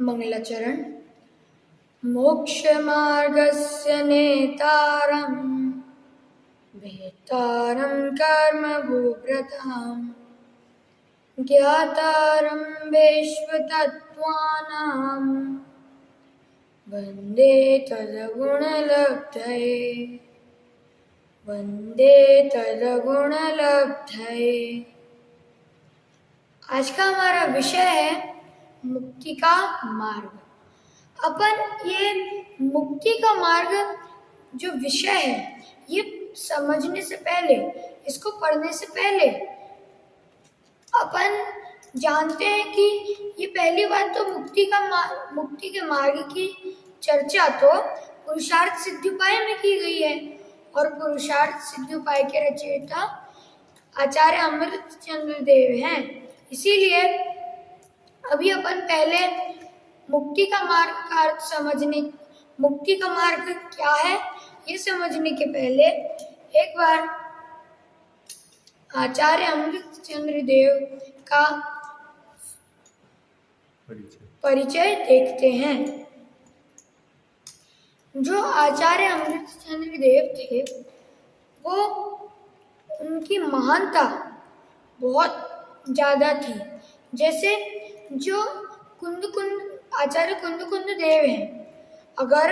मंगलाचरण। मोक्षमार्गस्य नेतारं वेत्तारं कर्मभूभृतां ज्ञातारं विश्वतत्त्वानां वन्दे तद्गुणलब्धये वन्दे तद्गुणलब्धये। आज का हमारा विषय है मुक्ति का मार्ग। अपन ये मुक्ति का मार्ग जो विषय है ये समझने से पहले, इसको पढ़ने से पहले अपन जानते हैं कि ये पहली बात तो मुक्ति के मार्ग की चर्चा तो पुरुषार्थ सिद्धि उपाय में की गई है और पुरुषार्थ सिद्धि उपाय के रचयिता आचार्य अमृतचंद्र देव हैं। इसीलिए अभी अपन पहले मुक्ति का मार्ग का अर्थ समझने, मुक्ति का मार्ग क्या है ये समझने के पहले एक बार आचार्य अमृतचंद्र देव का परिचय देखते हैं। जो आचार्य अमृतचंद्र देव थे वो उनकी महानता बहुत ज्यादा थी। जैसे जो आचार्य कुंद देव हैं, अगर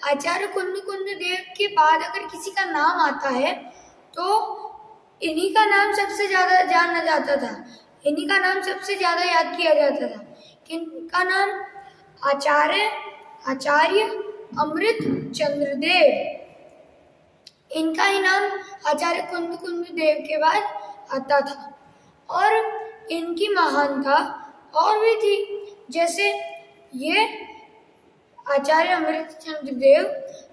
आचार्य कुंद देव के बाद अगर किसी का नाम आता है तो इन्हीं का नाम सबसे ज्यादा जाना जाता था, इन्हीं का नाम सबसे ज्यादा याद किया जाता था। किनका नाम? आचार्य अमृत चंद्र देव। इनका ही नाम आचार्य कुंद देव के बाद आता था और इनकी महानता और भी थी। जैसे ये आचार्य अमृतचंद्र देव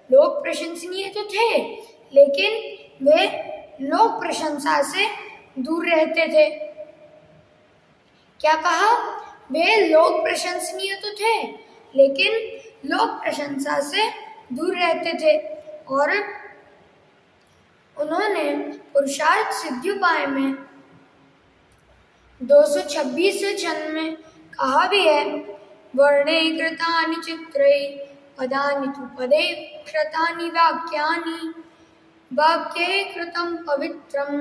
लोक प्रशंसनीय तो थे, लेकिन वे लोक प्रशंसा से दूर रहते थे। क्या कहा? वे लोक प्रशंसनीय तो थे, लेकिन लोक प्रशंसा से दूर रहते थे और उन्होंने पुरुषार्थ सिद्धि उपाय में 226 छंद में कहा भी है, वर्णे कृतानि चित्रै पदानि तु पदे कृतानि वाक्यानि वाक्ये कृतं पवित्रं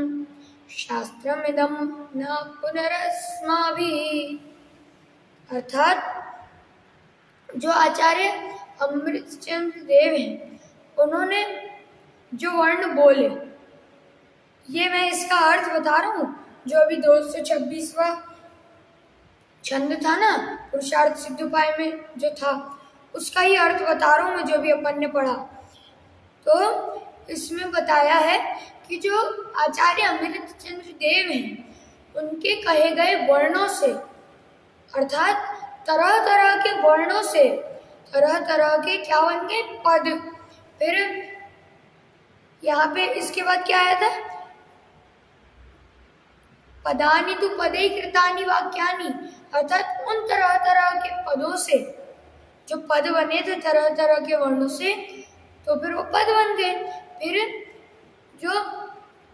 शास्त्रमिदं न पुनरस्माभिः। अर्थात जो आचार्य अमृतचंद्र देव हैं उन्होंने जो वर्ण बोले, ये मैं इसका अर्थ बता रहा हूँ। जो अभी 226वां छंद था ना पुरुषार्थ सिद्धि उपाय में जो था, उसका ही अर्थ बता रहा हूँ मैं, जो भी अपन ने पढ़ा। तो इसमें बताया है कि जो आचार्य अमृतचंद्र देव हैं उनके कहे गए वर्णों से, अर्थात तरह तरह के वर्णों से तरह तरह के क्या बन गए? पद। फिर यहाँ पे इसके बाद क्या आया था? पदानि तु पदे कृतानि वाक्यानि, अर्थात उन तरह तरह के पदों से, जो पद बने थे तरह तरह के वर्णों से, तो फिर वो पद बन गए। फिर जो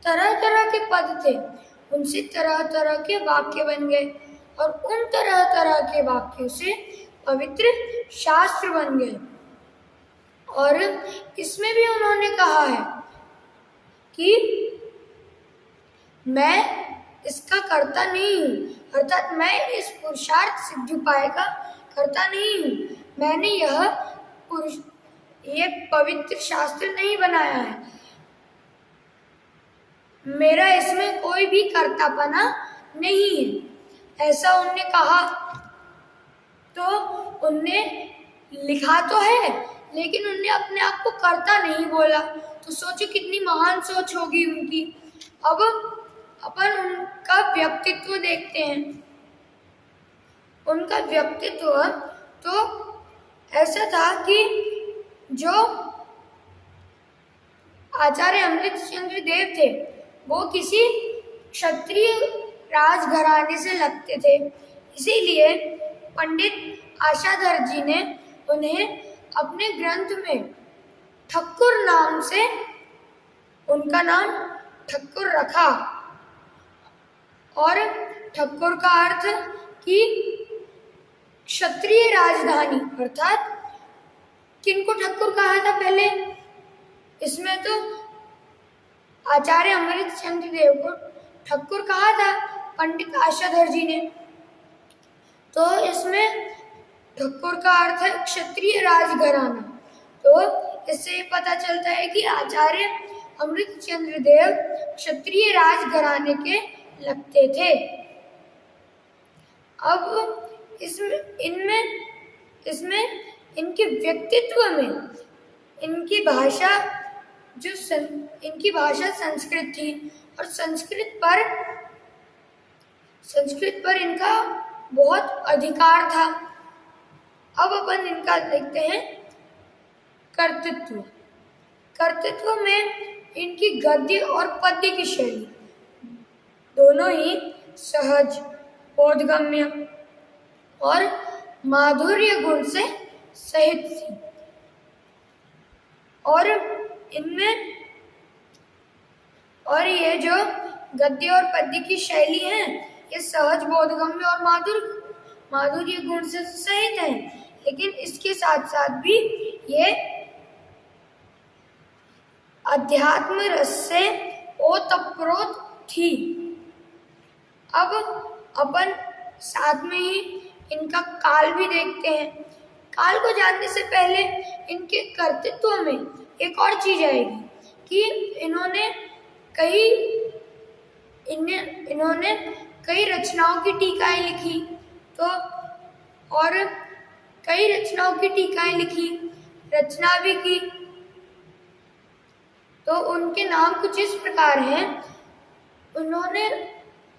तरह तरह के पद थे उनसे तरह तरह के वाक्य बन गए और उन तरह तरह के वाक्यों से पवित्र शास्त्र बन गए। और इसमें भी उन्होंने कहा है कि मैं इसका कर्ता नहीं हूँ, अर्थात मैं इस पुरुषार्थ सिद्धि उपाय का कर्ता नहीं हूँ। मैंने ये पवित्र शास्त्र नहीं बनाया है, मेरा इसमें कोई भी कर्तापना नहीं है, ऐसा उनने कहा। तो उनने लिखा तो है लेकिन उनने अपने आप को कर्ता नहीं बोला। तो सोचो कितनी महान सोच होगी उनकी। अब अपन उनका व्यक्तित्व देखते हैं। उनका व्यक्तित्व तो ऐसा था कि जो आचार्य अमृतचंद्र देव थे वो किसी क्षत्रिय राजघराने से लगते थे। इसीलिए पंडित आशाधर जी ने उन्हें अपने ग्रंथ में ठक्कुर नाम से उनका नाम ठक्कुर रखा। और ठक्कुर का अर्थ कि क्षत्रिय राजधानी अर्थात किनको ठक्कुर कहा था पहले? इसमें तो आचार्य अमृतचंद्र देव को ठक्कुर कहा था पंडित आशाधर जी ने। तो इसमें ठक्कुर का अर्थ है क्षत्रिय राजघराना। तो इससे ये पता चलता है कि आचार्य अमृतचंद्र देव क्षत्रिय राजघराने के लगते थे। अब इसमें इनके व्यक्तित्व में इनकी भाषा संस्कृत थी और संस्कृत पर इनका बहुत अधिकार था। अब अपन इनका देखते हैं कर्तृत्व में इनकी गद्य और पद्य की शैली दोनों ही सहज, बोधगम्य और माधुर्य गुण से सहित थी। और ये जो गद्य और पद्य की शैली है ये सहज, बोधगम्य और माधुर्य गुण से सहित है, लेकिन इसके साथ साथ भी ये अध्यात्म रस से ओतप्रोत थी। अब अपन साथ में ही इनका काल भी देखते हैं। काल को जानने से पहले इनके कर्तृत्व में एक और चीज आएगी कि इन्होंने कई रचनाओं की टीकाएं लिखी। तो और कई रचनाओं की टीकाएं लिखी, रचना भी की। तो उनके नाम कुछ इस प्रकार हैं। उन्होंने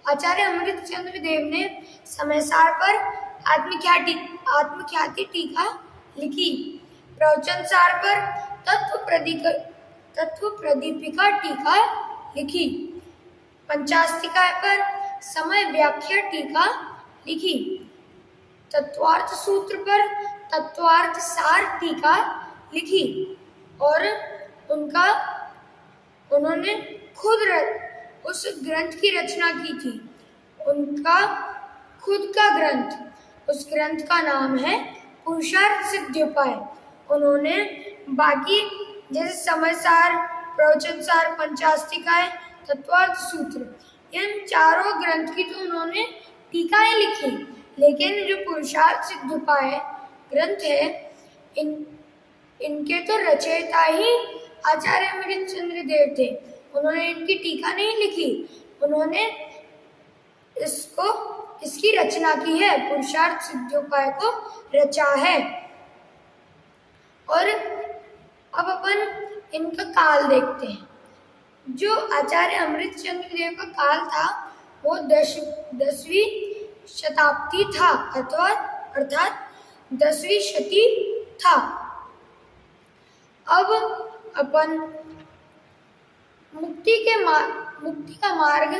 आचार्य अमृतचंद्र देव ने समयसार पर आत्मख्याति टीका लिखी, प्रवचनसार पर तत्व प्रदीपिका टीका लिखी, पंचास्तिका पर समय व्याख्या टीका लिखी, तत्वार्थ सूत्र पर तत्वार्थ सार टीका लिखी और उन्होंने खुद उस ग्रंथ की रचना की थी। उनका खुद का ग्रंथ, उस ग्रंथ का नाम है पुरुषार्थ सिद्ध्योपाय। उन्होंने बाकी जैसे समयसार, प्रवचनसार, पंचास्तिकाएं, तत्वार्थ सूत्र, इन चारों ग्रंथ की तो उन्होंने टीकाएं लिखी, लेकिन जो पुरुषार्थ सिद्ध्योपाय ग्रंथ है इनके तो रचयिता ही आचार्य अमृतचंद्र देव थे। उन्होंने इनकी टीका नहीं लिखी, उन्होंने इसकी रचना की है, पुरुषार्थ सिद्ध्योपाय को रचा है। और अब अपन इनका काल देखते हैं। जो आचार्य अमृतचंद्र देव का काल था वो 10वीं शताब्दी था, अर्थात 10वीं शती था। अब अपन मुक्ति का मार्ग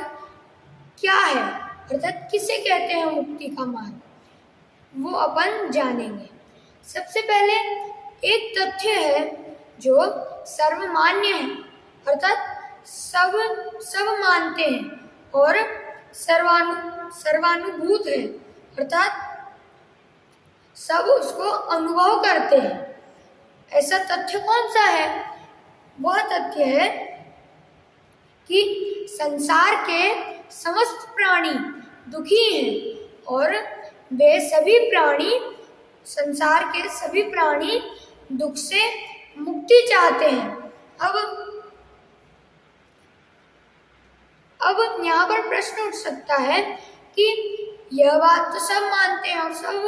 क्या है, अर्थात किसे कहते हैं मुक्ति का मार्ग, वो अपन जानेंगे। सबसे पहले एक तथ्य है जो सर्वमान्य है, अर्थात सब मानते हैं और सर्वानुभूत है, अर्थात सब उसको अनुभव करते हैं। ऐसा तथ्य कौन सा है? वह तथ्य है कि संसार के समस्त प्राणी दुखी हैं और वे सभी प्राणी, संसार के सभी प्राणी दुख से मुक्ति चाहते हैं। अब यहाँ पर प्रश्न उठ सकता है कि यह बात तो सब मानते हैं और सब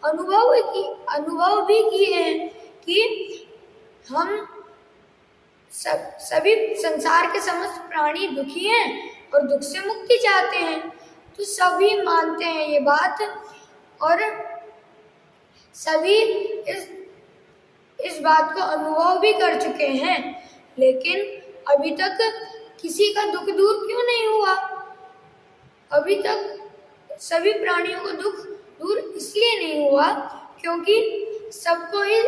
अनुभव भी किए हैं कि हम सभी संसार के समस्त प्राणी दुखी हैं और दुख से मुक्ति चाहते हैं। तो सभी मानते हैं ये बात और सभी इस बात को अनुभव भी कर चुके हैं, लेकिन अभी तक किसी का दुख दूर क्यों नहीं हुआ? अभी तक सभी प्राणियों को दुख दूर इसलिए नहीं हुआ क्योंकि सबको ही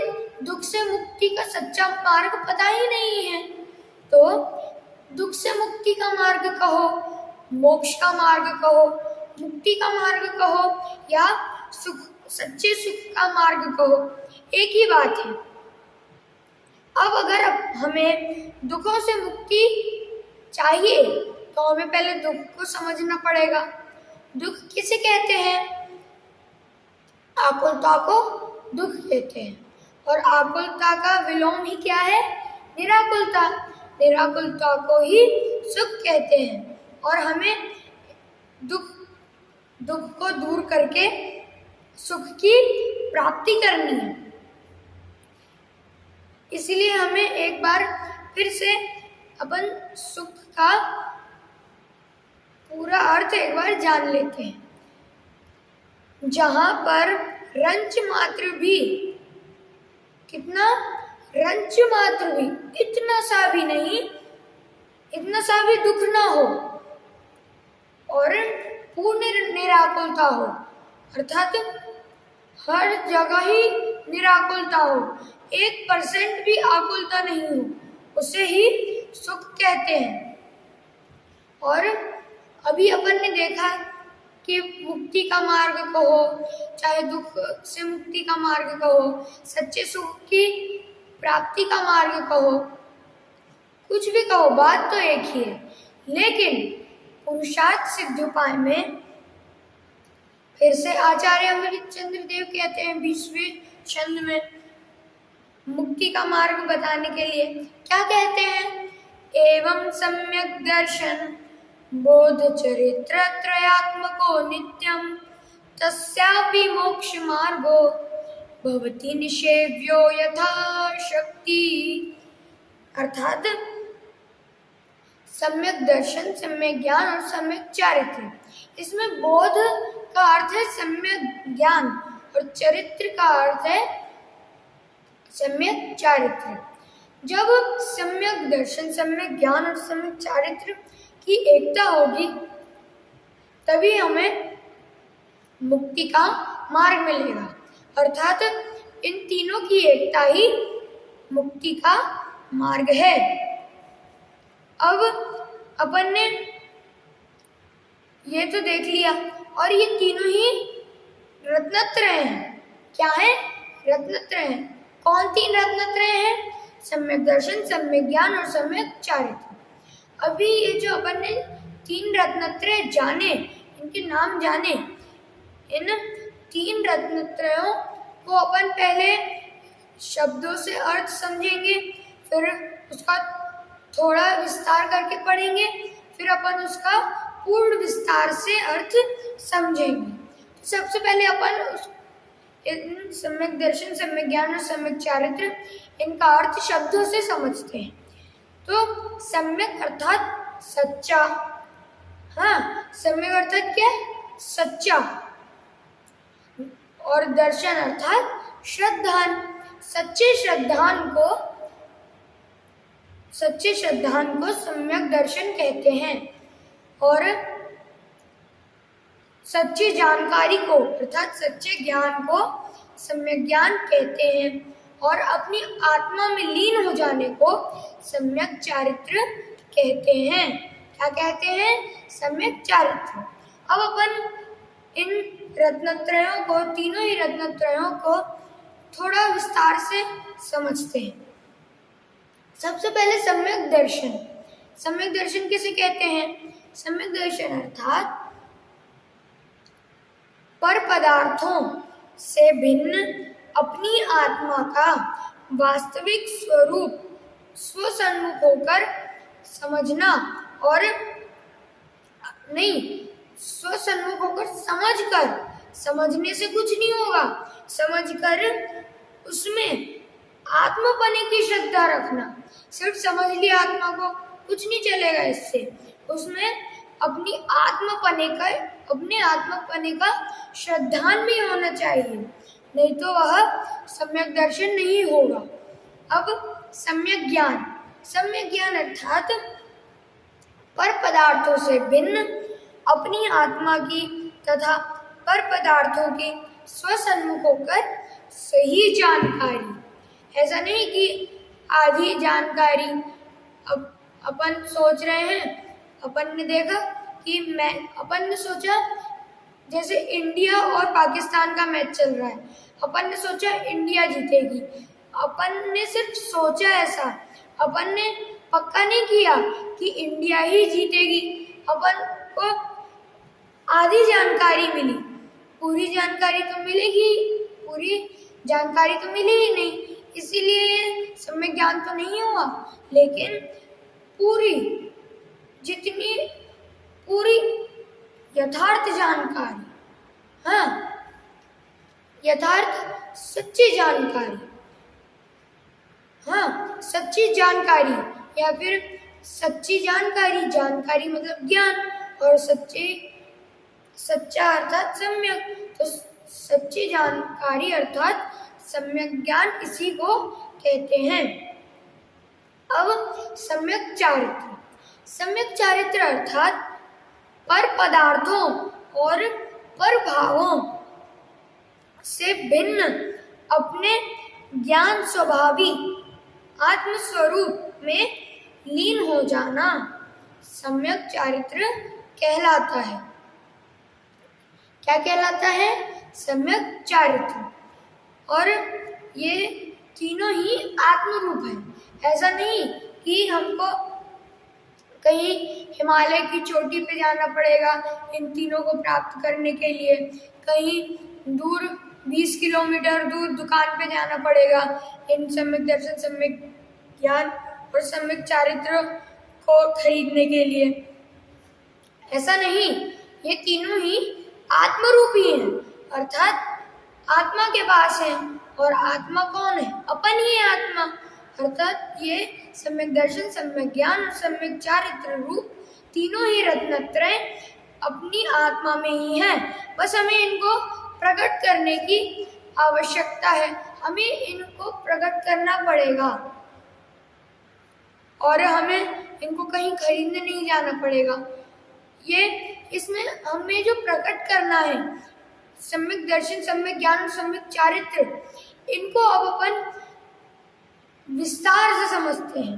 दुख से मुक्ति का सच्चा मार्ग पता ही नहीं है। तो दुख से मुक्ति का मार्ग कहो, मोक्ष का मार्ग कहो, मुक्ति का मार्ग कहो या सच्चे सुख का मार्ग कहो, एक ही बात है। अब अगर हमें दुखों से मुक्ति चाहिए तो हमें पहले दुख को समझना पड़ेगा। दुख किसे कहते हैं? आकुलता को दुख कहते हैं, और आकुलता का विलोम ही क्या है? निराकुलता। निराकुलता को ही सुख कहते हैं, और हमें दुख को दूर करके सुख की प्राप्ति करनी है। इसलिए हमें एक बार फिर से अपन सुख का पूरा अर्थ एक बार जान लेते हैं। जहां पर रंच मात्र भी, कितना? रंच मात्र भी, इतना सा भी नहीं, इतना सा भी दुख ना हो, और पूर्ण निराकुलता हो, अर्थात हर जगह ही निराकुलता हो, 1% भी आकुलता नहीं हो, उसे ही सुख कहते हैं। और अभी अपन ने देखा कि मुक्ति का मार्ग कहो, चाहे दुख से मुक्ति का मार्ग कहो, सच्चे सुख की प्राप्ति का मार्ग कहो, कुछ भी कहो, बात तो एक ही है। लेकिन पुरुषार्थ सिद्ध उपाय में फिर से आचार्य अमृतचंद्र देव कहते हैं 20वें छंद में मुक्ति का मार्ग बताने के लिए क्या कहते हैं? एवं सम्यक दर्शन बोध चरित्र त्रयात्मको नित्यं तस्यापि मोक्ष मार्गो भवति निषेव्यो यथा शक्ति। अर्थात सम्यक दर्शन, सम्यक ज्ञान और सम्यक चारित्र। इसमें बोध का अर्थ है सम्यक ज्ञान और चरित्र का अर्थ है सम्यक चारित्र। जब सम्यक दर्शन, सम्यक ज्ञान और सम्यक चारित्र की एकता होगी तभी हमें मुक्ति का मार्ग मिलेगा। अर्थात इन तीनों की एकता ही मुक्ति का मार्ग है। अब अपन ने ये तो देख लिया, और ये तीनों ही रत्नत्रय हैं। क्या है? रत्नत्रय हैं। कौन तीन रत्नत्रय हैं? सम्यक दर्शन, सम्यक ज्ञान और सम्यक चारित्र। अभी ये जो अपन ने तीन रत्नत्रय जाने, इनके नाम जाने, इन तीन रत्नत्रयों को अपन पहले शब्दों से अर्थ समझेंगे, फिर उसका थोड़ा विस्तार करके पढ़ेंगे, फिर अपन उसका पूर्ण विस्तार से अर्थ समझेंगे। तो सबसे पहले अपन इन सम्यक दर्शन, सम्यक ज्ञान और सम्यक चारित्र, इनका अर्थ शब्दों से समझते हैं। तो सम्यक अर्थात सच्चा, हाँ, सम्यक अर्थात क्या? सच्चा। और दर्शन अर्थात श्रद्धान। सच्चे श्रद्धान को सम्यक दर्शन कहते हैं। और सच्ची जानकारी को अर्थात सच्चे ज्ञान को सम्यक ज्ञान कहते हैं। और अपनी आत्मा में लीन हो जाने को सम्यक चारित्र कहते हैं। क्या कहते हैं? सम्यक चारित्र। अब अपन इन रत्नत्रयों को, तीनों ही रत्नत्रयों को थोड़ा विस्तार से समझते हैं। सबसे पहले सम्यक दर्शन। सम्यक दर्शन किसे कहते हैं? सम्यक दर्शन अर्थात पर पदार्थों से भिन्न अपनी आत्मा का वास्तविक स्वरूप स्वसन्मुख होकर समझना, और नहीं, स्वसन्मुख होकर समझकर, समझने से कुछ नहीं होगा, समझकर उसमें आत्मपने की श्रद्धा रखना। सिर्फ समझ लिया आत्मा को, कुछ नहीं चलेगा इससे। उसमें अपने आत्मपने का श्रद्धान भी होना चाहिए, नहीं तो वह सम्यक दर्शन नहीं होगा। अब सम्यक ज्ञान। सम्यक ज्ञान अर्थात पर पदार्थों से भिन्न अपनी आत्मा की तथा पर पदार्थों की स्वसन्मुख होकर सही जानकारी। ऐसा नहीं कि आधी जानकारी। अब अपन सोच रहे हैं, अपन ने देखा कि अपन ने सोचा जैसे इंडिया और पाकिस्तान का मैच चल रहा है, अपन ने सोचा इंडिया जीतेगी, अपन ने सिर्फ सोचा ऐसा, अपन ने पक्का नहीं किया कि इंडिया ही जीतेगी। अपन को आधी जानकारी मिली, पूरी जानकारी तो मिलेगी, पूरी जानकारी तो मिली ही नहीं, इसीलिए सम्यक ज्ञान तो नहीं हुआ। लेकिन पूरी जितनी पूरी यथार्थ जानकारी, हाँ, यथार्थ सच्ची जानकारी, हाँ, सच्ची जानकारी या फिर सच्ची जानकारी, जानकारी मतलब ज्ञान, और सच्चा अर्थात सम्यक, तो सच्ची जानकारी अर्थात सम्यक ज्ञान इसी को कहते हैं। अब सम्यक चारित्र, सम्यक चारित्र अर्थात पर पदार्थों और पर भावों से भिन्न अपने ज्ञान स्वभावी आत्मस्वरूप में लीन हो जाना सम्यक चारित्र कहलाता है। क्या कहलाता है? सम्यक चारित्र। और ये तीनों ही आत्मरूप है। ऐसा नहीं कि हमको कहीं हिमालय की चोटी पे जाना पड़ेगा इन तीनों को प्राप्त करने के लिए, कहीं दूर 20 किलोमीटर दूर दुकान पे जाना पड़ेगा इन सम्यक दर्शन, सम्यक ज्ञान और सम्यक चारित्र को खरीदने के लिए। ऐसा नहीं, ये तीनों ही आत्मरूपी हैं, अर्थात आत्मा के पास है। और आत्मा कौन है? अपन ही है आत्मा। अर्थात ये सम्यक दर्शन, सम्यक ज्ञान और सम्यक चारित्र रूप तीनों ही रत्नत्रय अपनी आत्मा में ही है। बस हमें इनको प्रकट करने की आवश्यकता है, हमें इनको प्रकट करना पड़ेगा और हमें इनको कहीं खरीदने नहीं जाना पड़ेगा। ये इसमें हमें जो प्रकट करना है सम्यक दर्शन, सम्यक ज्ञान और सम्यक चारित्र, इनको अब अपन विस्तार से समझते हैं,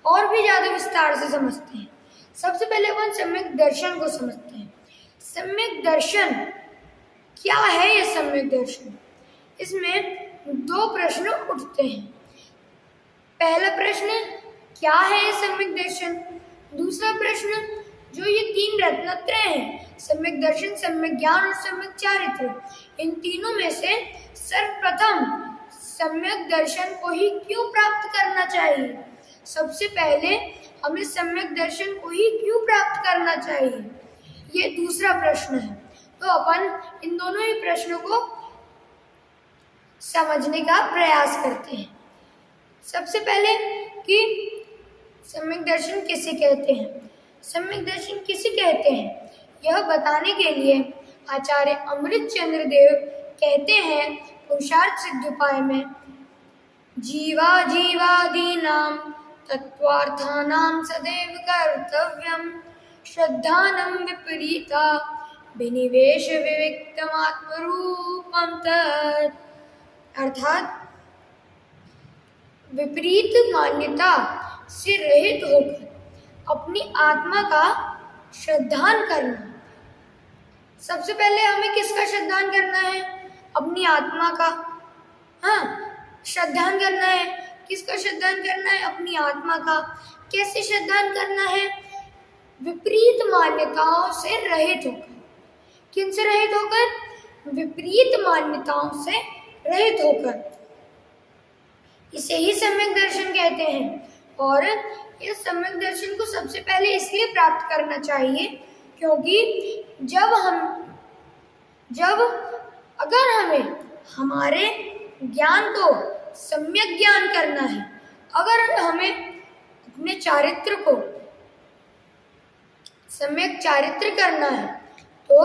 और भी ज्यादा विस्तार से समझते हैं। सबसे पहले अपन सम्यक दर्शन को समझते हैं। सम्यक दर्शन क्या है? ये सम्यक दर्शन, इसमें दो प्रश्न उठते हैं। पहला प्रश्न, क्या है ये सम्यक दर्शन? दूसरा प्रश्न, जो ये तीन रत्नत्रय हैं, सम्यक दर्शन, सम्यक ज्ञान और सम्यक चारित्र, इन तीनों में से सर्वप्रथम सम्यक दर्शन को ही क्यों प्राप्त करना चाहिए? सबसे पहले हमें सम्यक दर्शन को ही क्यों प्राप्त करना चाहिए? ये दूसरा प्रश्न है। तो अपन इन दोनों ही प्रश्नों को समझने का प्रयास करते हैं। सबसे पहले कि सम्यक दर्शन किसे कहते हैं? सम्यक दर्शन किसे कहते हैं, यह बताने के लिए आचार्य अमृतचंद्र देव कहते हैं पुरुषार्थ सिद्ध में, जीवा जीवादीनां तत्वार्थानां सदैव कर्तव्यं श्रद्धानं विपरीता विनिवेश विविक्तमात्मरूपं तत्। अर्थात विपरीत मान्यता से रहित होकर अपनी आत्मा का श्रद्धान करना। सबसे पहले हमें किसका श्रद्धान करना है? अपनी आत्मा का। हाँ, श्रद्धान करना है। किसका श्रद्धान करना है? अपनी आत्मा का। कैसे श्रद्धान करना है? विपरीत मान्यताओं से रहित होकर। किन से रहित होकर? विपरीत मान्यताओं से रहित होकर। इसे ही सम्यक दर्शन कहते हैं। और इस सम्यक दर्शन को सबसे पहले इसलिए प्राप्त करना चाहिए क्योंकि अगर हमें हमारे ज्ञान को सम्यक ज्ञान करना है, अगर हमें अपने चारित्र को सम्यक चारित्र करना है, तो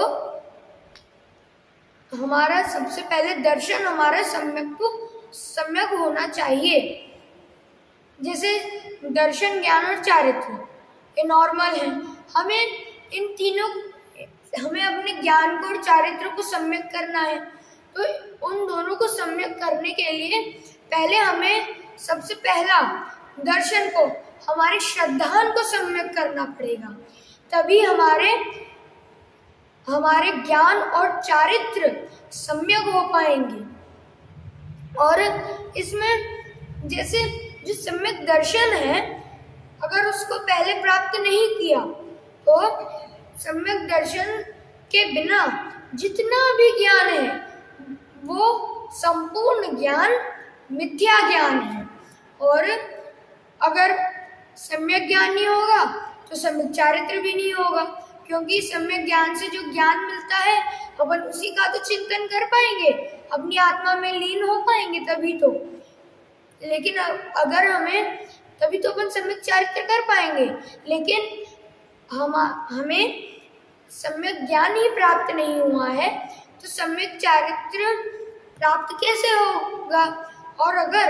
हमारा सबसे पहले दर्शन हमारा सम्यक होना चाहिए। जैसे दर्शन, ज्ञान और चारित्र ये नॉर्मल है, हमें अपने ज्ञान को और चारित्र को सम्यक करना है। तो उन दोनों को सम्यक करने के लिए पहले हमें सबसे पहला दर्शन को, हमारे श्रद्धान को सम्यक करना पड़ेगा। तभी हमारे हमारे ज्ञान और चारित्र सम्यक हो पाएंगे। और इसमें जैसे जो सम्यक दर्शन है, अगर उसको पहले प्राप्त नहीं किया तो सम्यक दर्शन के बिना जितना भी ज्ञान है वो संपूर्ण ज्ञान मिथ्या ज्ञान है। और अगर सम्यक ज्ञान नहीं होगा तो सम्यक चारित्र भी नहीं होगा, क्योंकि सम्यक ज्ञान से जो ज्ञान मिलता है अपन उसी का तो चिंतन कर पाएंगे, अपनी आत्मा में लीन हो पाएंगे तभी तो। लेकिन अगर हमें तभी तो अपन सम्यक चारित्र कर पाएंगे, लेकिन हमें सम्यक ज्ञान ही प्राप्त नहीं हुआ है तो सम्यक चारित्र प्राप्त कैसे होगा। और अगर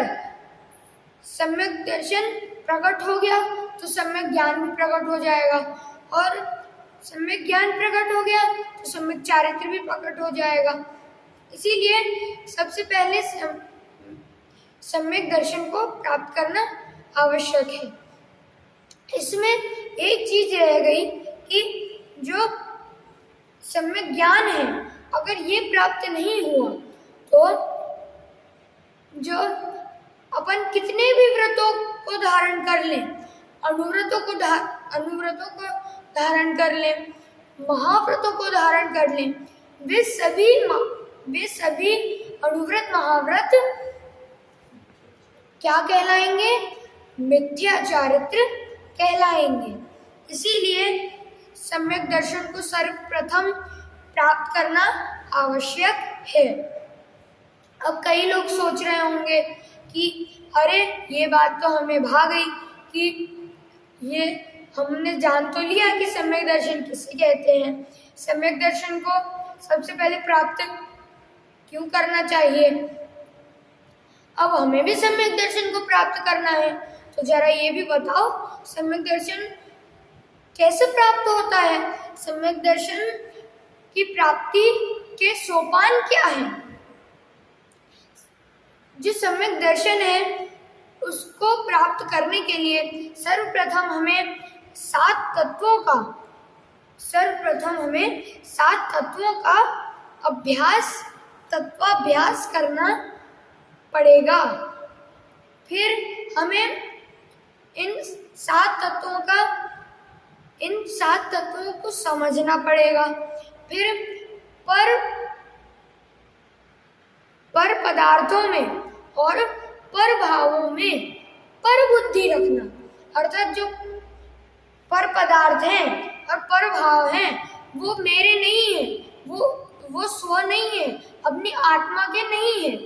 सम्यक दर्शन प्रकट हो गया तो सम्यक ज्ञान भी प्रकट हो जाएगा, और सम्यक ज्ञान प्रकट हो गया तो सम्यक चारित्र भी प्रकट हो जाएगा। इसीलिए सबसे पहले सम्यक दर्शन को प्राप्त करना आवश्यक है। इसमें एक चीज रह गई कि जो सम्यक ज्ञान है अगर ये प्राप्त नहीं हुआ तो जो अपन कितने भी व्रतों को धारण कर लें, अनुव्रतों को धारण कर लें, महाव्रतों को धारण कर लें, वे सभी अनुव्रत महाव्रत क्या कहलाएंगे? मिथ्या चारित्र कहलाएंगे। इसीलिए सम्यक दर्शन को सर्वप्रथम प्राप्त करना आवश्यक है। अब कई लोग सोच रहे होंगे कि अरे ये बात तो हमें भा गई कि ये हमने जान तो लिया कि सम्यक दर्शन किसे कहते हैं, सम्यक दर्शन को सबसे पहले प्राप्त क्यों करना चाहिए। अब हमें भी सम्यक दर्शन को प्राप्त करना है तो जरा ये भी बताओ सम्यक दर्शन कैसे प्राप्त होता है, सम्यक दर्शन की प्राप्ति के सोपान क्या है। जो सम्यक दर्शन है उसको प्राप्त करने के लिए सर्वप्रथम हमें सात तत्वों का तत्वाभ्यास करना पड़ेगा। फिर हमें इन सात तत्वों को समझना पड़ेगा। फिर पर पदार्थों में और पर भावों में पर बुद्धि रखना, अर्थात जो पर पदार्थ हैं और पर भाव हैं वो मेरे नहीं है, वो स्व नहीं है, अपनी आत्मा के नहीं है,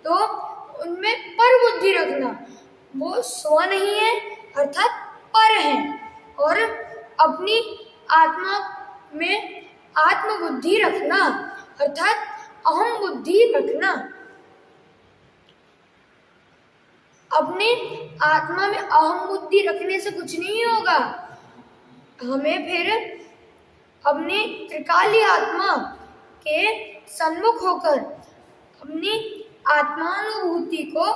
तो उनमें पर बुद्धि रखना। वो स्व नहीं है अर्थात पर है, और अपनी आत्मा में आत्म बुद्धि रखना अर्थात अहम बुद्धि रखना। अपने आत्मा में अहम बुद्धि रखने से कुछ नहीं होगा, हमें फिर अपनी त्रिकाली आत्मा के सन्मुख होकर अपनी आत्मानुभूति को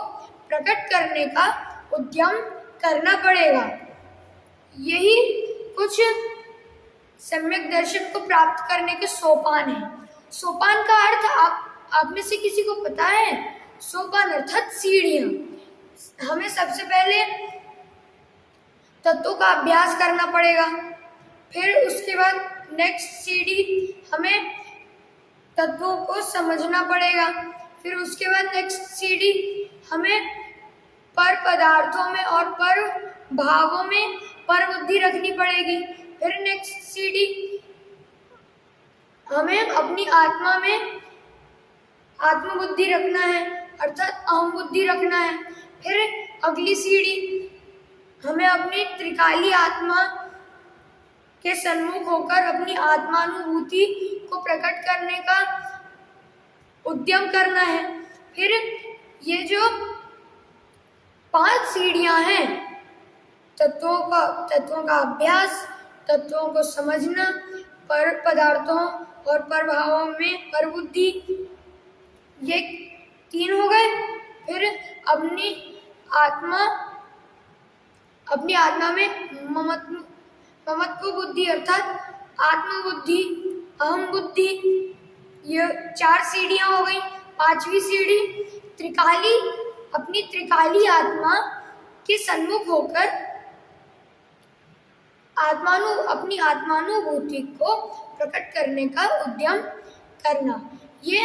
प्रकट करने का उद्यम करना पड़ेगा। यही कुछ सम्यक दर्शन को प्राप्त करने के सोपान है। सोपान का अर्थ आप में से किसी को पता है? सोपान अर्थात सीढ़ियां। हमें सबसे पहले तत्वों का अभ्यास करना पड़ेगा, फिर उसके बाद नेक्स्ट सीढ़ी हमें तत्वों को समझना पड़ेगा, फिर उसके बाद नेक्स्ट सीढ़ी हमें पर पदार्थों में और पर भावों में पर बुद्धि रखनी पड़ेगी, फिर नेक्स्ट सीढ़ी हमें अपनी आत्मा में आत्म बुद्धि रखना है अर्थात अहम बुद्धि रखना है, फिर अगली सीढ़ी हमें अपनी त्रिकाली आत्मा के सन्मुख होकर अपनी आत्मानुभूति को प्रकट करने का उद्यम करना है। फिर ये जो 5 सीढ़ियां हैं, तत्वों का अभ्यास, तत्वों को समझना, पर पदार्थों और पर भावों में पर बुद्धि, ये 3 हो गए। फिर अपनी आत्मा में ममत्व बुद्धि अर्थात आत्म बुद्धि अहम बुद्धि, ये 4 सीढ़ियां हो गई। 5वीं सीढ़ी त्रिकाली, अपनी त्रिकाली आत्मा के सन्मुख होकर अपनी आत्मानुभूति को प्रकट करने का उद्यम करना। ये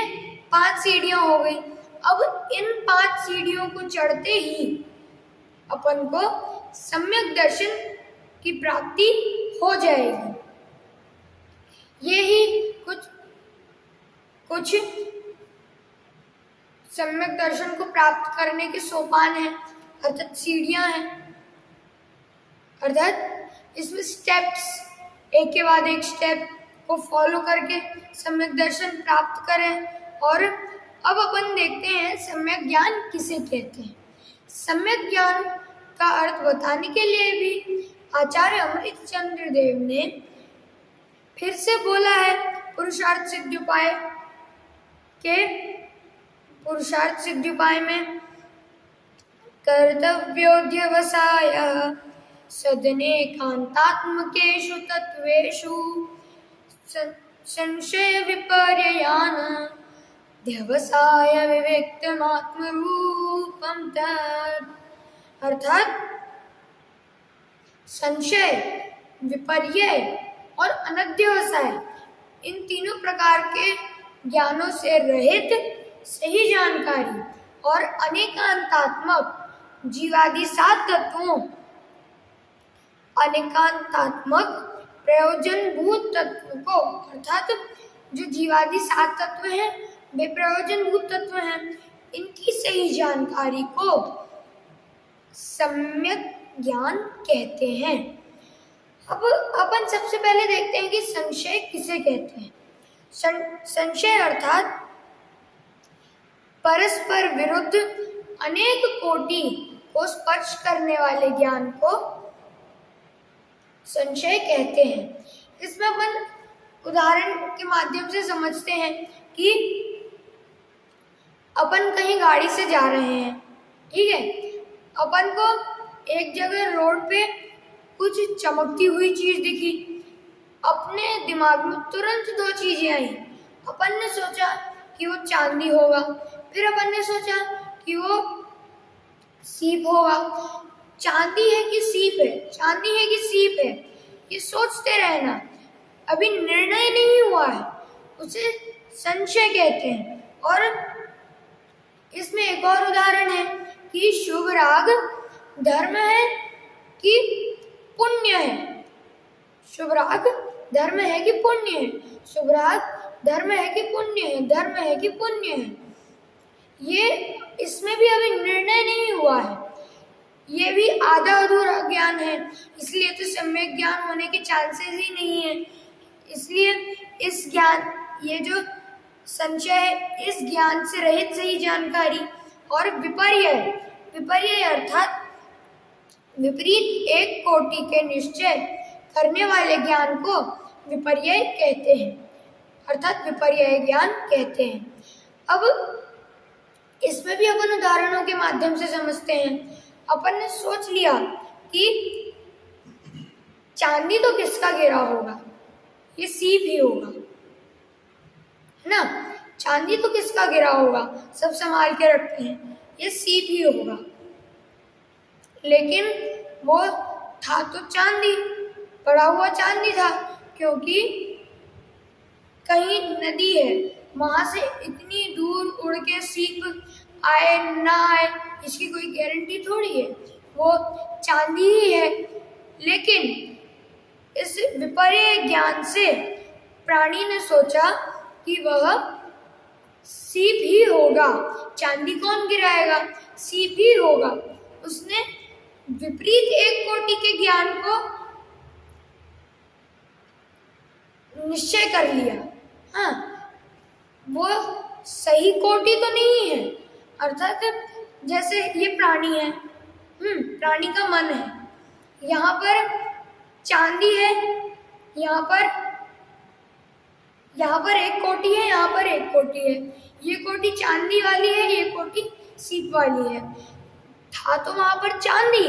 5 सीढ़ियां हो गई। अब इन 5 सीढ़ियों को चढ़ते ही अपन को सम्यक दर्शन की प्राप्ति हो जाएगी। ये ही कुछ सम्यक दर्शन को प्राप्त करने के सोपान हैं, अर्थात सीढ़ियां हैं। अर्थात इसमें स्टेप्स, एक के बाद एक स्टेप को फॉलो करके सम्यक दर्शन प्राप्त करें। और अब अपन देखते हैं सम्यक ज्ञान किसे कहते हैं। सम्यक ज्ञान का अर्थ बताने के लिए भी आचार्य अमृतचंद्र देव ने फिर से बोला है पुरुषार्थ सिद्धि उपाय में कर्तव्योऽध्यवसायः सदनेकान्तात्मकेषु तत्त्वेषु संशय विपर्ययान् ध्यवसाय विविक्तमात्मरूपं तत्। अर्थात संशय, विपर्य और अनध्यवसाय, इन तीनों प्रकार के ज्ञानों से रहित सही जानकारी और अनेकांतात्मक जीवादि 7 तत्वों, अनेकांतात्मक प्रयोजनभूत तत्व को, अर्थात जो जीवादि 7 तत्व हैं वे प्रयोजनभूत तत्व हैं, इनकी सही जानकारी को सम्यक ज्ञान कहते हैं। अब अपन सबसे पहले देखते हैं कि संशय किसे कहते हैं। संशय अर्थात परस्पर विरुद्ध अनेक कोटि को स्पर्श करने वाले ज्ञान को संशय कहते हैं। इसमें अपन उदाहरण के माध्यम से समझते हैं कि अपन कहीं गाड़ी से जा रहे हैं, ठीक है। अपन को एक जगह रोड पे कुछ चमकती हुई चीज दिखी, अपने दिमाग में तुरंत 2 चीजें आई। अपन ने सोचा कि वो चांदी होगा, फिर अपन ने सोचा कि वो सीप होगा। चांदी है कि सीप है, चांदी है कि सीप है, ये सोचते रहना, अभी निर्णय नहीं हुआ है, उसे संशय कहते हैं। और इसमें एक और उदाहरण है कि शुभ राग धर्म है कि पुण्य है। शुभ राग धर्म है कि पुण्य है, शुभ राग धर्म है कि पुण्य है, धर्म है कि पुण्य है, ये इसमें भी अभी निर्णय नहीं हुआ है, ये भी आधा अधूरा ज्ञान है, इसलिए तो सम्यक ज्ञान होने के चांसेस ही नहीं है। इसलिए इस ज्ञान, ये जो संशय है, इस ज्ञान से रहित सही जानकारी। और विपर्य, विपर्य अर्थात विपरीत एक कोटि के निश्चय करने वाले ज्ञान को विपर्य कहते हैं, अर्थात विपर्य ज्ञान कहते हैं। अब इसमें भी अपन उदाहरणों के माध्यम से समझते हैं। अपन ने सोच लिया कि चांदी तो किसका गिरा होगा, ये सीप ही होगा, है ना। चांदी तो किसका गिरा होगा, सब संभाल के रखते हैं, ये सीप ही होगा। लेकिन वो था तो चांदी, पड़ा हुआ चांदी था, क्योंकि कहीं नदी है, वहां से इतनी दूर उड़ के सीप आए ना आए इसकी कोई गारंटी थोड़ी है, वो चांदी ही है। लेकिन इस विपर्य ज्ञान से प्राणी ने सोचा कि वह सीप ही होगा, चांदी कौन गिराएगा, सीप ही होगा। उसने विपरीत एक कोटि के ज्ञान को निश्चय कर लिया। हाँ, वो सही कोटि तो नहीं है, अर्थात जैसे ये प्राणी है, प्राणी का मन है, यहाँ पर चांदी है, यहाँ पर एक कोटि है, यहाँ पर एक कोटि है, ये कोटि चांदी वाली है, ये कोटि सीप वाली है। था तो वहां पर चांदी,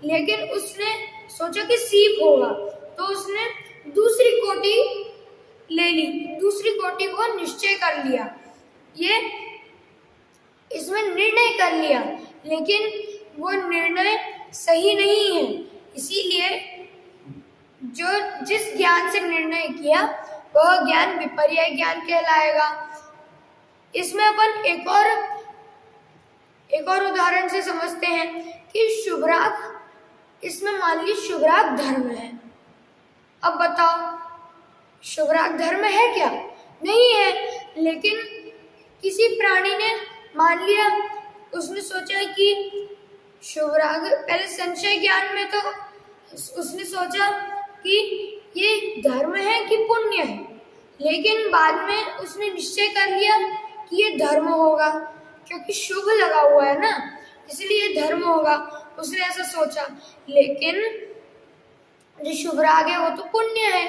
लेकिन उसने सोचा कि सीप होगा, तो उसने दूसरी कोटि ले ली, दूसरी कोटि को निश्चय कर लिया, ये इसमें निर्णय कर लिया, लेकिन वो निर्णय सही नहीं है। इसीलिए जो जिस ज्ञान से निर्णय किया वह ज्ञान विपर्य ज्ञान कहलाएगा। इसमें अपन एक और उदाहरण से समझते हैं कि शुभराग, इसमें मान ली शुभराग धर्म है। अब बताओ शुभराग धर्म है क्या? नहीं है, लेकिन किसी प्राणी ने मान लिया, उसने सोचा कि शुभराग, पहले संशय ज्ञान में तो उसने सोचा कि ये धर्म है कि पुण्य है, लेकिन बाद में उसने निश्चय कर लिया कि ये धर्म होगा, क्योंकि शुभ लगा हुआ है ना, इसलिए धर्म होगा, उसने ऐसा सोचा। लेकिन जो शुभ राग है वो तो पुण्य है,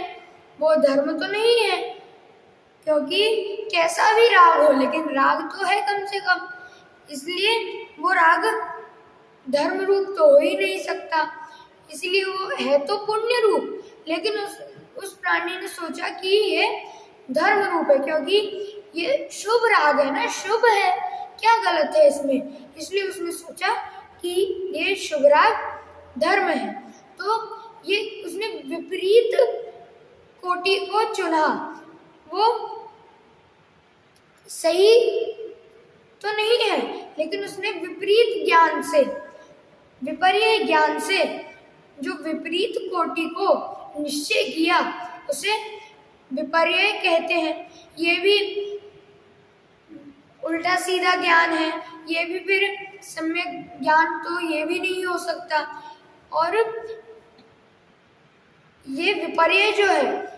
वो धर्म तो नहीं है, क्योंकि कैसा भी राग हो लेकिन राग तो है कम से कम, इसलिए वो राग धर्म रूप तो हो ही नहीं सकता, इसलिए वो है तो पुण्य रूप, लेकिन उस प्राणी ने सोचा कि ये धर्म रूप है, क्योंकि ये शुभ राग है ना, शुभ है, क्या गलत है इसमें, इसलिए उसने सोचा कि ये शुभ राग धर्म है। तो ये उसने विपरीत कोटि को चुना, वो सही तो नहीं है, लेकिन उसने विपरीत ज्ञान से, विपर्य ज्ञान से जो विपरीत कोटि को निश्चय किया उसे विपर्य कहते हैं। ये भी उल्टा सीधा ज्ञान है, ये भी फिर सम्यक ज्ञान तो ये भी नहीं हो सकता। और ये विपर्य जो है,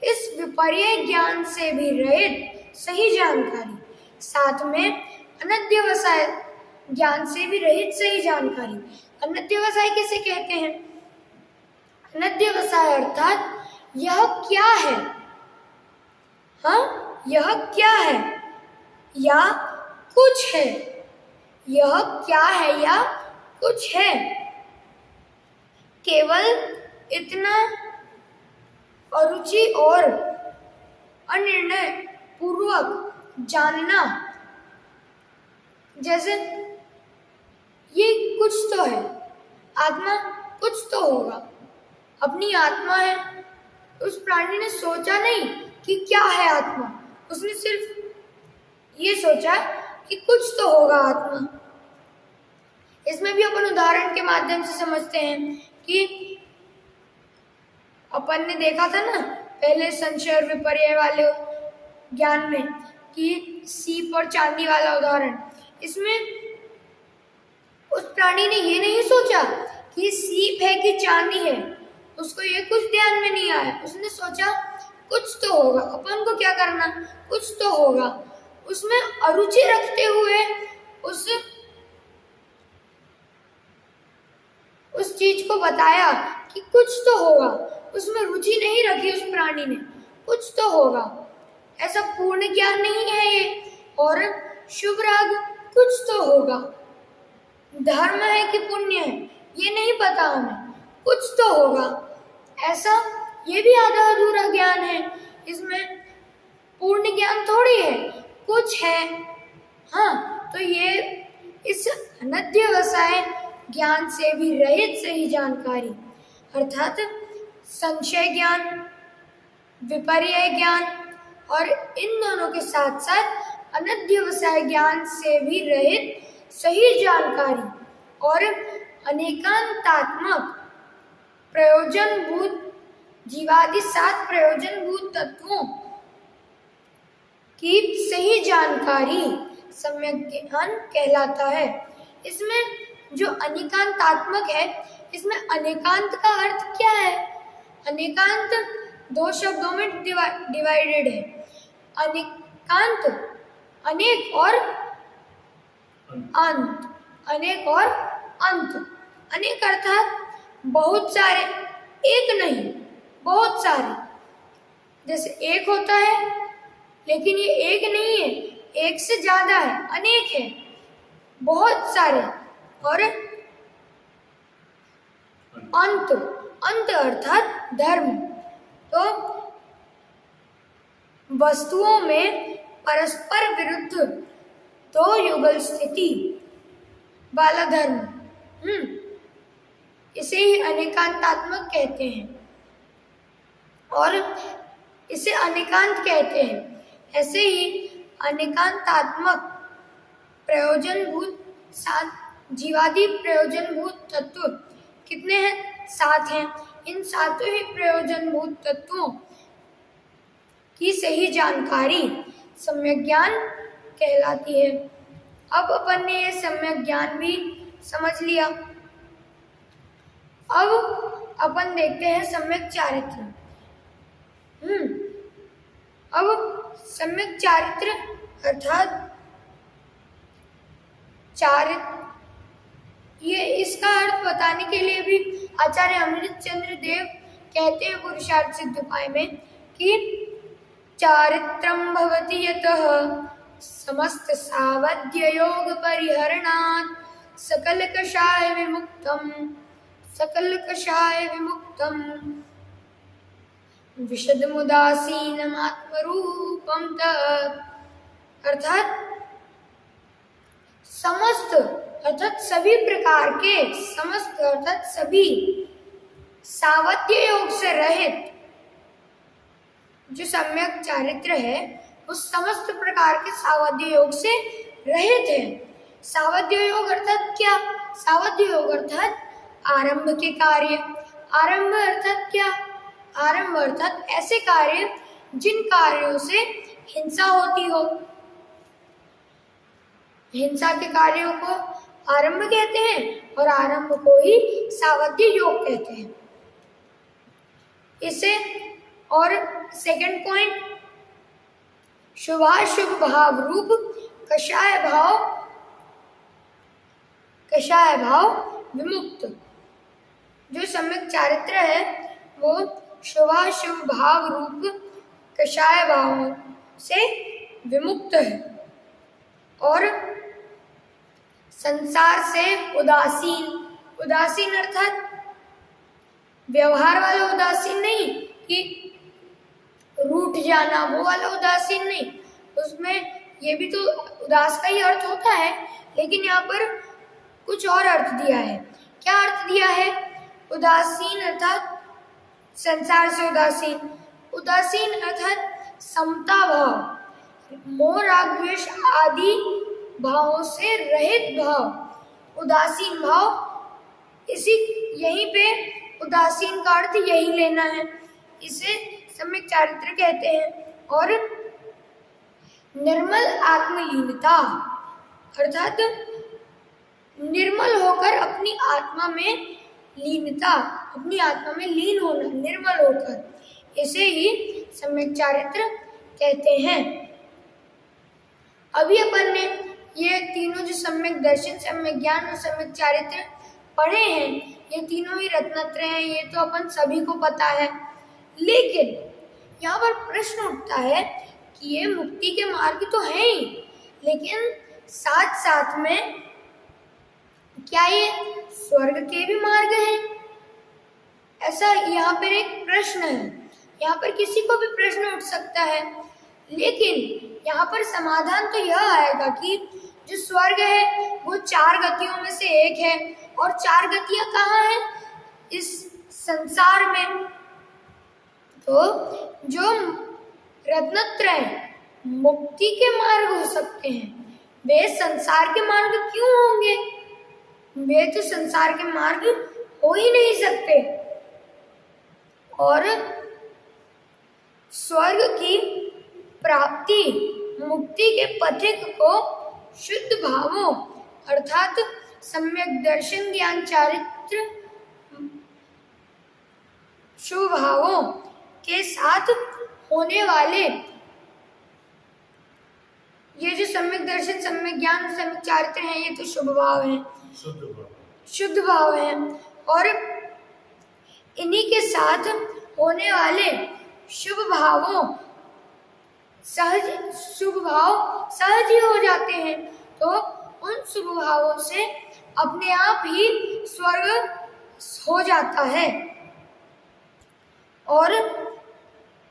इस विपर्य ज्ञान से भी रहित सही जानकारी, साथ में अनध्यवसाय ज्ञान से भी रहित सही जानकारी। अनध्यवसाय किसे कहते हैं? अनध्यवसाय अर्थात यह क्या है, हाँ यह क्या है या कुछ है, यह क्या है या कुछ है, केवल इतना अरुचि और अनिर्णय पूर्वक जानना, जैसे ये कुछ तो है, आत्मा कुछ तो होगा, अपनी आत्मा है। उस प्राणी ने सोचा नहीं कि क्या है आत्मा, उसने सिर्फ ये सोचा कि कुछ तो होगा आत्मा। इसमें भी अपन उदाहरण के माध्यम से समझते हैं कि अपन ने देखा था ना पहले संशय और विपर्य वाले ज्ञान में कि सीप और चांदी वाला उदाहरण, इसमें उस प्राणी ने ये नहीं सोचा कि सीप है कि चांदी है, उसको ये कुछ ध्यान में नहीं आया, उसने सोचा कुछ तो होगा, अपन को क्या करना, कुछ तो होगा। उसमें अरुचि रखते हुए उस चीज को बताया कि कुछ तो होगा, उसमें रुचि नहीं रखी उस प्राणी ने, कुछ तो होगा, ऐसा पूर्ण ज्ञान नहीं है ये। और शुभ राग कुछ तो होगा, धर्म है कि पुण्य है ये नहीं पता हमें, कुछ तो होगा, ऐसा ये भी आधा अधूरा ज्ञान है, इसमें पूर्ण ज्ञान थोड़ी है, कुछ है। हाँ, तो ये इस अनध्यवसाय ज्ञान से भी रहित सही जानकारी अर्थात संशय ज्ञान, विपर्य ज्ञान और इन दोनों के साथ साथ अनध्यवसाय ज्ञान से भी रहित सही जानकारी और अनेकांतात्मक प्रयोजनभूत जीवादि 7 प्रयोजनभूत तत्वों की सही जानकारी सम्यक ज्ञान कहलाता है। इसमें जो अनेकांतात्मक है, इसमें अनेकांत का अर्थ क्या है? अनेकांत 2 शब्दों में डिवाइडेड है। अनेकांत अनेक और अंत, अनेक और अंत। अनेक अर्थात बहुत सारे, एक नहीं बहुत सारे, जैसे एक होता है लेकिन ये एक नहीं है, एक से ज्यादा है, अनेक है, बहुत सारे। और अंत, अंत अर्थात धर्म। तो वस्तुओं में परस्पर विरुद्ध दो युगल स्थिति वाला धर्म, इसे ही अनेकांतात्मक कहते हैं और इसे अनेकांत कहते हैं। ऐसे ही अनेकांतात्मक प्रयोजनभूत जीवादि प्रयोजनभूत तत्व कितने हैं? 7 हैं। इन सातों ही प्रयोजनभूत तत्वों की सही जानकारी सम्यक ज्ञान कहलाती है। अब अपन ने ये सम्यक ज्ञान भी समझ लिया। अब अपन देखते हैं सम्यक चारित्र। अब सम्यक चारित्र अर्थात ये इसका अर्थ बताने के लिए भी आचार्य अमृतचंद्र देव कहते हैं पुरुषार्थ सिद्ध उपाय में कि चारित्रं भवति यतः समस्त सावध्य योग परिहरणात् सकल कषाय विमुक्तम विशदमुदासीनम् आत्मरूपम तत्। अर्थात समस्त अर्थात सभी प्रकार के, समस्त अर्थात सभी सावध्य योग से रहित जो सम्यक चारित्र है वो समस्त प्रकार के सावध्य योग से रहित है। सावध्य योग अर्थात क्या? सावध्य योग अर्थात आरंभ के कार्य। आरंभ अर्थात क्या? आरंभ अर्थात ऐसे कार्य जिन कार्यों से हिंसा होती हो। हिंसा के कार्यों को आरंभ कहते हैं और आरंभ को ही सावध्य योग कहते हैं। इसे और सेकंड पॉइंट, शुभाशुभ भाव रूप कषाय भाव विमुक्त। जो सम्यक चारित्र है वो शुभाशुभ भाव रूप कषाय भावों से विमुक्त है और संसार से उदासीन अर्थात व्यवहार वाला उदासीन नहीं कि रूठ जाना, वो वाला उदासीन नहीं। उसमें ये भी तो उदास का ही अर्थ होता है, लेकिन यहाँ पर कुछ और अर्थ दिया है। क्या अर्थ दिया है? उदासीन अर्थात संसार से उदासीन अर्थात समता भाव, मोह राग द्वेष आदि भावों से रहित भाव, उदासीन भाव। यहीं पे उदासीन का अर्थ यही लेना है। इसे सम्यक चारित्र कहते हैं। और निर्मल आत्मलीनता अर्थात निर्मल होकर अपनी आत्मा में लीनता, अपनी आत्मा में लीन होना, निर्मल होकर, इसे ही सम्यक चारित्र कहते हैं। अभी अपन ने ये तीनों जो सम्यक दर्शन, सम्यक ज्ञान और सम्यक चारित्र पढ़े हैं, ये तीनों ही रत्नत्रय हैं, ये तो अपन सभी को पता है। लेकिन यहाँ पर प्रश्न उठता है कि ये मुक्ति के मार्ग तो हैं ही, लेकिन साथ साथ में क्या ये स्वर्ग के भी मार्ग हैं? ऐसा यहाँ पर एक प्रश्न है। यहाँ पर किसी को भी प्रश्न उठ सकता है, लेकिन यहाँ पर समाधान तो यह आएगा कि जो स्वर्ग है वो 4 गतियों में से एक है, और 4 गतियां कहाँ हैं? इस संसार में। तो जो रत्नत्रय मुक्ति के मार्ग हो सकते हैं, वे संसार के मार्ग क्यों होंगे? वे तो संसार के मार्ग हो ही नहीं सकते। और स्वर्ग की प्राप्ति, मुक्ति के पथिक को शुद्ध भावों अर्थात सम्यक दर्शन, ज्ञान, चारित्र, शुभ भावों के साथ होने वाले ये जो सम्यक दर्शन, सम्यक ज्ञान, सम्यक चारित्र हैं, ये तो शुभ भाव हैं, शुद्ध भाव हैं। और इन्हीं के साथ होने वाले शुभ भावों शुभ भाव सहज ही हो जाते हैं। तो उन शुभ भावों से अपने आप ही स्वर्ग हो जाता है। और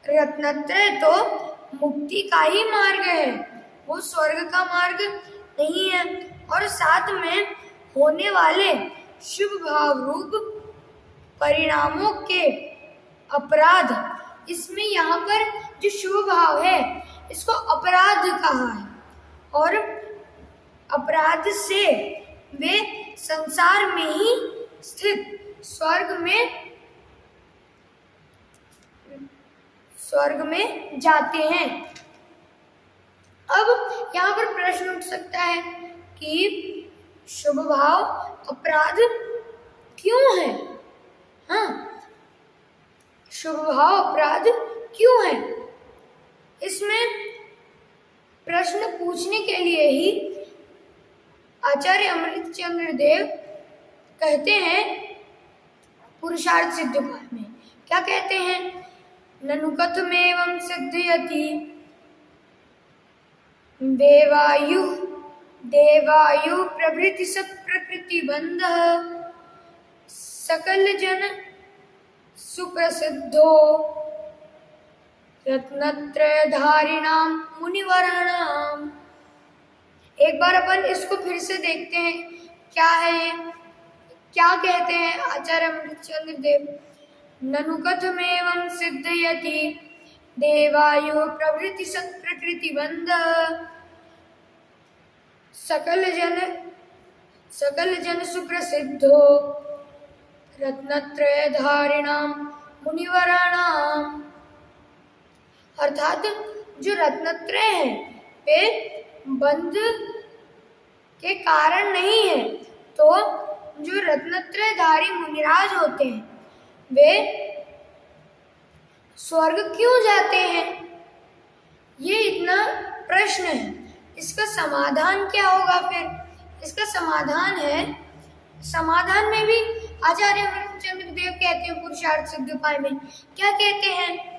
रत्नत्रय तो मुक्ति का ही मार्ग है, वो स्वर्ग का मार्ग नहीं है। और साथ में होने वाले शुभ भाव रूप परिणामों के अपराध, इसमें यहाँ पर जो शुभ भाव है इसको अपराध कहा है, और अपराध से वे संसार में ही स्थित स्वर्ग में जाते हैं। अब यहाँ पर प्रश्न उठ सकता है कि शुभ भाव अपराध क्यों है? हाँ, शुभ भाव अपराध क्यों है? इसमें प्रश्न पूछने के लिए ही आचार्य अमृतचंद्र देव कहते हैं पुरुषार्थ सिद्धोपाय में, क्या कहते हैं? ननु कथमेवं सिद्धयति देवायु प्रभृति सत्प्रकृति बंधः सकल जन सुप्रसिद्धो रत्नत्रयधारिणां मुनिवराणाम। एक बार अपन इसको फिर से देखते हैं, क्या है ये, क्या कहते हैं आचार्य अमृतचंद्र देव? ननु कथमेवं सिद्धयति देवायु प्रभृति सत्प्रकृति बंधः सकल जन सुप्रसिद्धो रत्नत्रयधारिणां मुनिवराणाम। अर्थात जो रत्नत्रय है वे बंध के कारण नहीं है, तो जो रत्नत्रयधारी मुनिराज होते हैं वे स्वर्ग क्यों जाते हैं? ये इतना प्रश्न है, इसका समाधान क्या होगा? फिर इसका समाधान है, समाधान में भी आचार्य अमृतचंद्र देव कहते हैं पुरुषार्थ सिद्धोपाय में, क्या कहते हैं?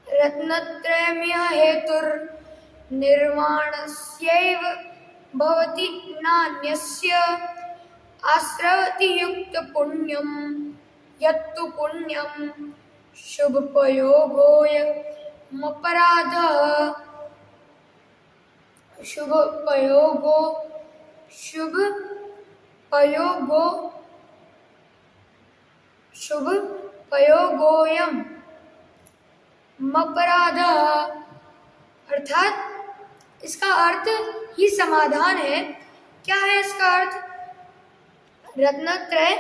रत्नत्रयमिह हेतुर निर्वाणस्यैव भवति नान्यस्य आश्रवति युक्त पुण्यम यत्तु पुण्यम शुभपयोगोऽयमपराधः। शुभपयोगोऽयमपराधः, अर्थात इसका अर्थ ही समाधान है। क्या है इसका अर्थ? रत्नत्रय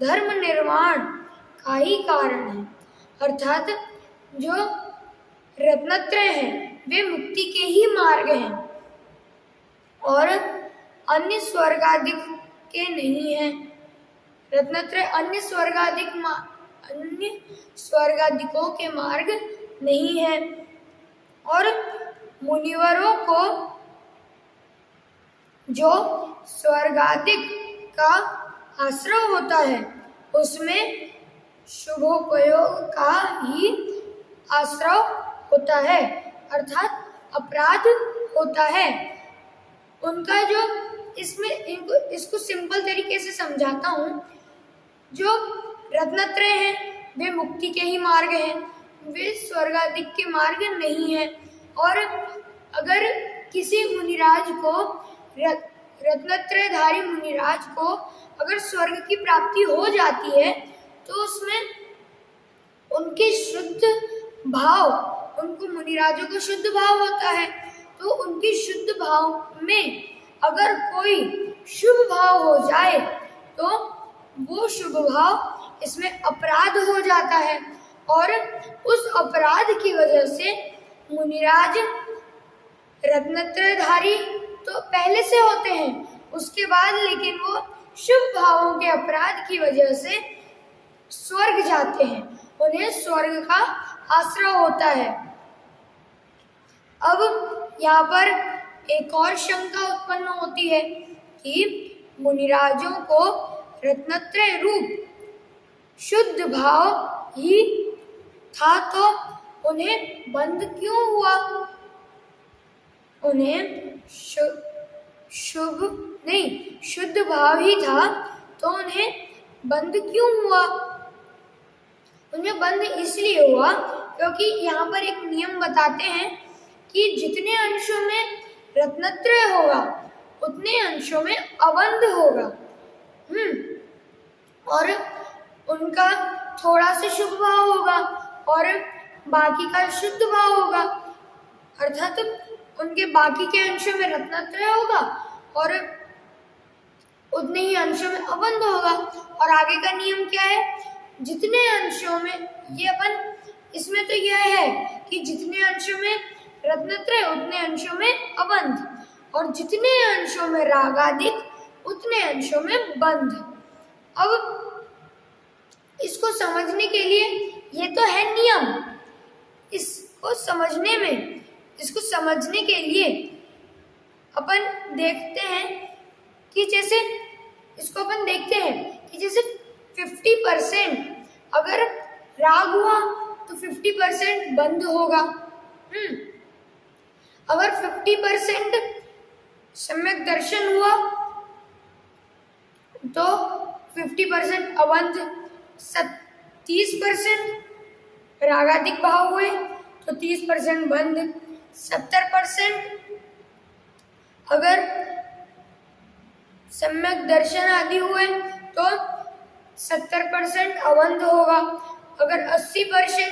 धर्म निर्माण का ही कारण है, अर्थात जो रत्नत्रय हैं वे मुक्ति के ही मार्ग हैं और अन्य स्वर्गादिक के नहीं है। रत्नत्रय अन्य स्वर्गादिकों के मार्ग नहीं है। और मुनिवरों को जो स्वर्गादिक का आश्रय होता है उसमें शुभोपयोग का ही आश्रय होता है, अर्थात अपराध होता है उनका। जो इसमें इसको सिंपल तरीके से समझाता हूँ, जो रत्नत्रय हैं वे मुक्ति के ही मार्ग हैं, वे स्वर्गादिक के मार्ग नहीं हैं। और अगर किसी मुनिराज को, रत्नत्रयधारी मुनिराज को अगर स्वर्ग की प्राप्ति हो जाती है तो उसमें उनके शुद्ध भाव, उनको मुनिराजों को शुद्ध भाव होता है, तो उनके शुद्ध भाव में अगर कोई शुभ भाव हो जाए तो वो शुभ भाव इसमें अपराध हो जाता है और उस अपराध की वजह से मुनिराज रत्नत्रयधारी तो पहले से होते हैं, उसके बाद लेकिन वो शुभ भावों के अपराध की वजह से स्वर्ग जाते हैं, उन्हें स्वर्ग का आश्रय होता है। अब यहाँ पर एक और शंका उत्पन्न होती है कि मुनिराजों को रत्नत्रय रूप शुद्ध भाव ही था तो उन्हें बंध क्यों हुआ? उन्हें शुद्ध भाव ही था तो उन्हें बंध क्यों हुआ? उन्हें बंध इसलिए हुआ क्योंकि यहाँ पर एक नियम बताते हैं कि जितने अंशों में रत्नत्रय होगा उतने अंशों में अवंध होगा। और उनका थोड़ा सा शुभ भाव होगा और बाकी का शुद्ध भाव होगा, अर्थात उनके बाकी के अंशों में रत्नत्रय होगा और उतने ही अंशों में अवंध होगा। और आगे का नियम क्या है, जितने अंशों में, ये अपन इसमें तो यह है कि जितने अंशों में रत्नत्रय उतने अंशों में अवंध, और जितने अंशों में रागादिक उतने अंशों में बंध। अब इसको समझने के लिए, ये तो है नियम, इसको समझने के लिए अपन देखते हैं कि जैसे 50% अगर राग हुआ तो 50% बंध होगा। अगर 50% सम्यक दर्शन हुआ तो 50% अवंध, 30% रागादिक भाव हुए तो 30% बंध, 70% अगर सम्यक दर्शन आदि हुए तो 70% अवंध होगा। अगर 80%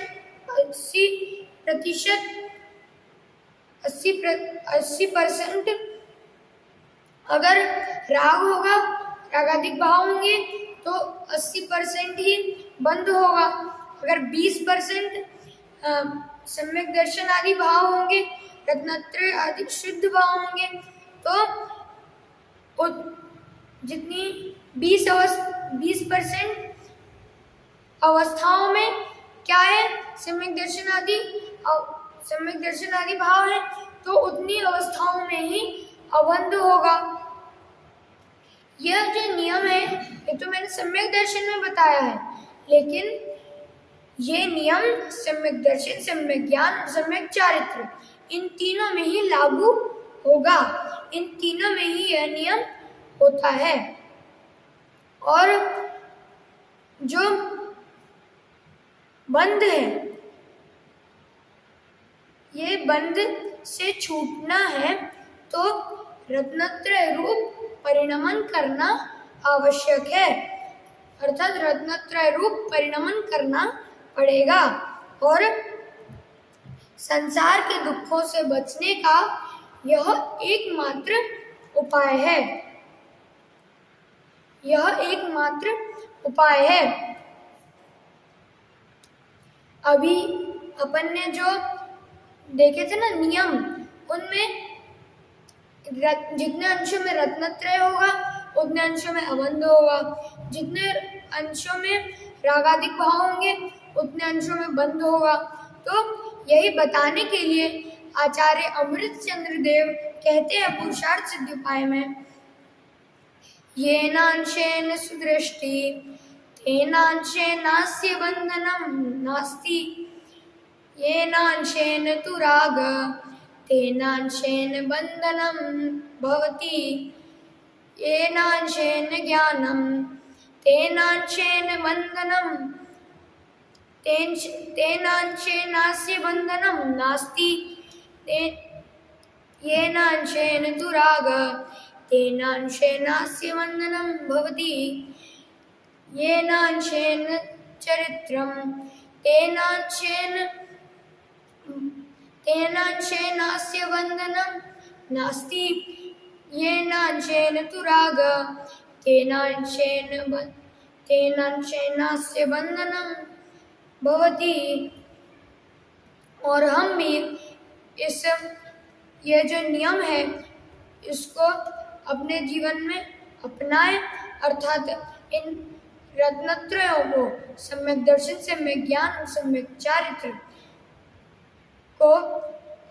अगर राग होगा, रागादिक भाव होंगे तो 80% ही बंध होगा। अगर 20% सम्यक दर्शन आदि भाव होंगे, रत्नत्रय आदि शुद्ध भाव होंगे, तो जितनी 20% अवस्थाओं में क्या है, सम्यक दर्शन आदि भाव है, तो उतनी अवस्थाओं में ही अवंध होगा। यह जो नियम है ये तो मैंने सम्यक दर्शन में बताया है, लेकिन ये नियम सम्यक दर्शन, सम्यक ज्ञान और सम्यक चारित्र, इन तीनों में ही लागू होगा, इन तीनों में ही यह नियम होता है। और जो बंध है, ये बंध से छूटना है तो रत्नत्रय रूप परिणमन करना आवश्यक है, अर्थात रत्नत्रय रूप परिणमन करना पड़ेगा। और संसार के दुखों से बचने का यह एकमात्र उपाय है, यह एकमात्र उपाय है। अभी अपन ने जो देखे थे ना नियम, उनमें जितने अंशों में रत्नत्रय होगा उतने अंशों में अवंध होगा, जितने अंशों में रागादिक भाव होंगे उतने अंशों में बंध होगा। तो यही बताने के लिए आचार्य अमृतचंद्र देव कहते हैं पुरुषार्थ सिद्धि उपाय में, येनांशेन सुदृष्टि तेनांशेनास्य बंधनं नास्ति, येनांशेन तु राग तेनांशेन बंधनं भवति, येनांशेन ज्ञानं तेनांशेन बंधनं तेनांशेनास्य बंधनं नास्ति, येनांशेन तु राग तेनांशेनास्य बंधनं भवति, येनांशेन चरित्रं तेनांशेनास्य बंधनं नास्ति, येनांशेन तु राग तेनांशेनास्य बंधनं भवति। और हम भी यह जो नियम है इसको अपने जीवन में अपनाएं, अर्थात इन रत्नत्रयों को, सम्यक दर्शन, सम्यक ज्ञान और सम्यक चारित्र को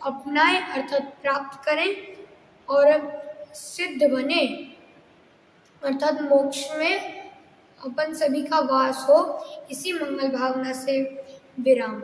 अपनाएं, अर्थात प्राप्त करें और सिद्ध बने, अर्थात मोक्ष में अपन सभी का वास हो। इसी मंगल भावना से विराम।